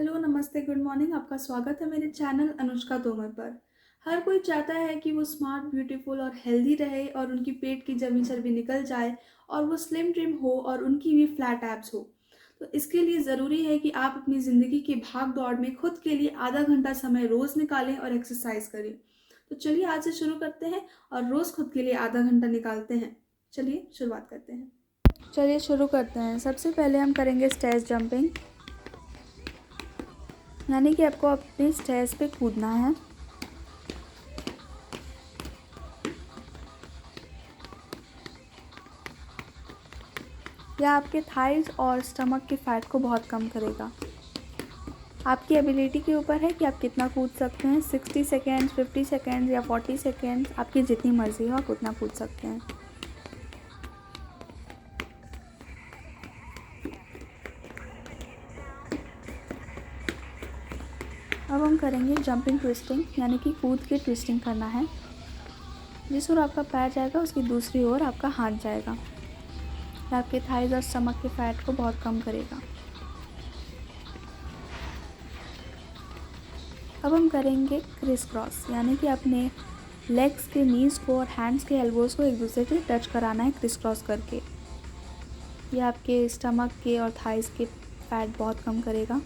Hello, नमस्ते, good morning. आपका स्वागत है मेरे चैनल अनुष्का तोमर पर। हर कोई चाहता है कि वो स्मार्ट, ब्यूटीफुल और हेल्दी रहे और उनकी पेट की जमी चर्बी निकल जाए और वो स्लिम ट्रिम हो और उनकी भी फ्लैट एब्स हो। तो इसके लिए ज़रूरी है कि आप अपनी ज़िंदगी की भाग दौड़ में खुद के लिए आधा घंटा समय रोज़ निकालें और एक्सरसाइज करें। तो चलिए आज से शुरू करते हैं और रोज़ खुद के लिए आधा घंटा निकालते हैं। चलिए शुरुआत करते हैं। चलिए शुरू करते हैं। सबसे पहले हम करेंगे स्टेयर्स जंपिंग, यानी कि आपको अपने स्टेयर्स पे कूदना है। यह आपके थाइज़ और स्टमक के फैट को बहुत कम करेगा। आपकी एबिलिटी के ऊपर है कि आप कितना कूद सकते हैं। 60 सेकेंड्स, 50 सेकेंड्स या 40 सेकेंड्स, आपकी जितनी मर्ज़ी हो आप उतना कूद सकते हैं। अब हम करेंगे जंपिंग ट्विस्टिंग, यानी कि कूद के ट्विस्टिंग करना है। जिस ओर आपका पैर जाएगा उसकी दूसरी ओर आपका हाथ जाएगा। यह आपके थाइज़ और स्टमक के फैट को बहुत कम करेगा। अब हम करेंगे क्रिस क्रॉस, यानी कि अपने लेग्स के नीज़ को और हैंड्स के एल्बोज़ को एक दूसरे से टच कराना है क्रिस क्रॉस करके। यह आपके स्टमक के और थाइज़ के फैट बहुत कम करेगा।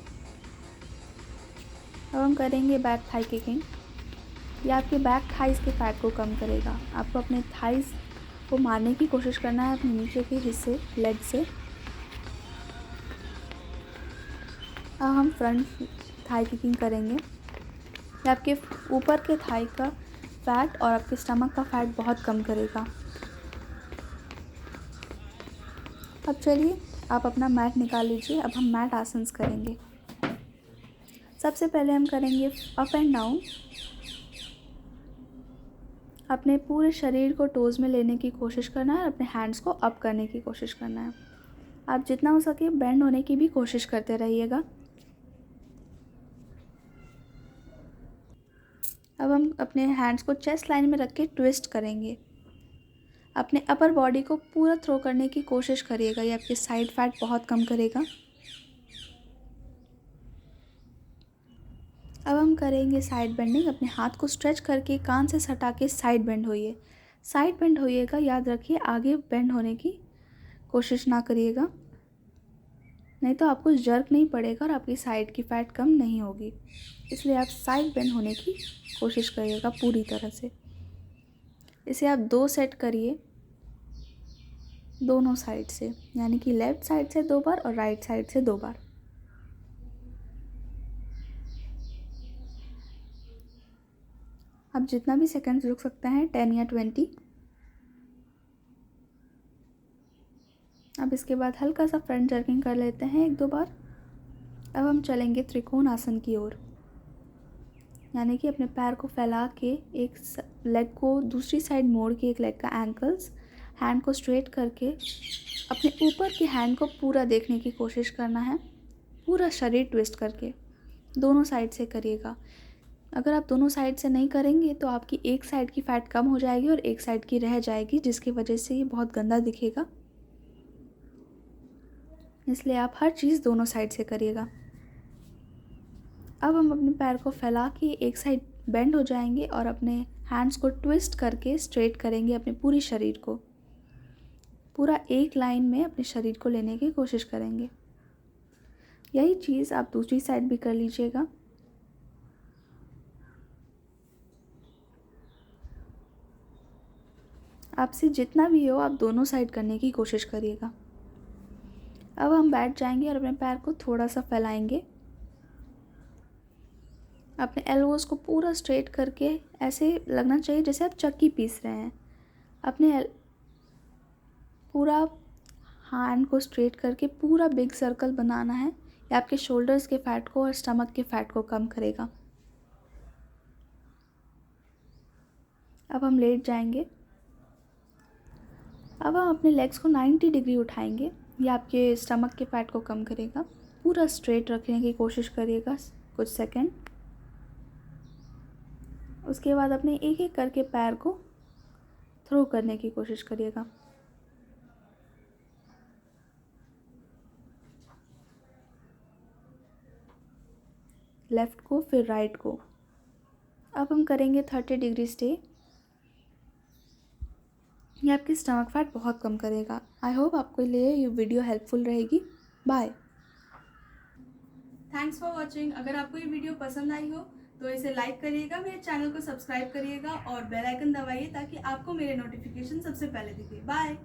अब हम करेंगे बैक थाई किकिंग। यह आपके बैक थाइज़ के फैट को कम करेगा। आपको अपने थाइज़ को मारने की कोशिश करना है अपने नीचे के हिस्से लेग से। अब हम फ्रंट थाई किकिंग करेंगे। यह आपके ऊपर के थाई का फैट और आपके स्टमक का फैट बहुत कम करेगा। अब चलिए आप अपना मैट निकाल लीजिए। अब हम मैट आसन्स करेंगे। सबसे पहले हम करेंगे अप एंड डाउन। अपने पूरे शरीर को टोज़ में लेने की कोशिश करना है और अपने हैंड्स को अप करने की कोशिश करना है। आप जितना हो सके बेंड होने की भी कोशिश करते रहिएगा। अब हम अपने हैंड्स को चेस्ट लाइन में रख के ट्विस्ट करेंगे। अपने अपर बॉडी को पूरा थ्रो करने की कोशिश करिएगा। ये आपके साइड फैट बहुत कम करेगा। अब हम करेंगे साइड बेंडिंग। अपने हाथ को स्ट्रेच करके कान से सटा के साइड बेंड होइए। साइड बेंड होइएगा, याद रखिए आगे बेंड होने की कोशिश ना करिएगा, नहीं तो आपको जर्क नहीं पड़ेगा और आपकी साइड की फैट कम नहीं होगी। इसलिए आप साइड बेंड होने की कोशिश करिएगा पूरी तरह से। इसे आप 2 सेट करिए दोनों साइड से, यानी कि लेफ़्ट साइड से 2 बार और राइट साइड से 2 बार। आप जितना भी सेकंड्स रुक सकते हैं, 10 या 20। अब इसके बाद हल्का सा फ्रंट जर्किंग कर लेते हैं 1-2 बार। अब हम चलेंगे त्रिकोण आसन की ओर, यानी कि अपने पैर को फैला के एक लेग को दूसरी साइड मोड़ के, एक लेग का एंकल्स, हैंड को स्ट्रेट करके अपने ऊपर के हैंड को पूरा देखने की कोशिश करना है, पूरा शरीर ट्विस्ट करके दोनों साइड से करिएगा। अगर आप दोनों साइड से नहीं करेंगे तो आपकी एक साइड की फ़ैट कम हो जाएगी और एक साइड की रह जाएगी, जिसकी वजह से ये बहुत गंदा दिखेगा। इसलिए आप हर चीज़ दोनों साइड से करिएगा। अब हम अपने पैर को फैला के एक साइड बेंड हो जाएंगे और अपने हैंड्स को ट्विस्ट करके स्ट्रेट करेंगे अपने पूरी शरीर को। पूरा एक लाइन में अपने शरीर को लेने की कोशिश करेंगे। यही चीज़ आप दूसरी साइड भी कर लीजिएगा। आपसे जितना भी हो आप दोनों साइड करने की कोशिश करिएगा। अब हम बैठ जाएंगे और अपने पैर को थोड़ा सा फैलाएंगे। अपने एल्बोज़ को पूरा स्ट्रेट करके ऐसे लगना चाहिए जैसे आप चक्की पीस रहे हैं। अपने पूरा हैंड को स्ट्रेट करके पूरा बिग सर्कल बनाना है। ये आपके शोल्डर्स के फैट को और स्टमक के फैट को कम करेगा। अब हम लेट जाएंगे। अब हम अपने लेग्स को 90 डिग्री उठाएंगे। ये आपके स्टमक के फैट को कम करेगा। पूरा स्ट्रेट रखने की कोशिश करिएगा कुछ सेकंड। उसके बाद अपने एक एक करके पैर को थ्रो करने की कोशिश करिएगा। लेफ़्ट को फिर राइट को। अब हम करेंगे 30 डिग्री स्टे। ये आपकी स्टमक फैट बहुत कम करेगा। आई होप आपके लिए ये वीडियो हेल्पफुल रहेगी। बाय। Thanks for watching. अगर आपको ये वीडियो पसंद आई हो तो इसे लाइक करिएगा, मेरे चैनल को सब्सक्राइब करिएगा और बेल आइकन दबाइए ताकि आपको मेरे नोटिफिकेशन सबसे पहले दिखे। बाय।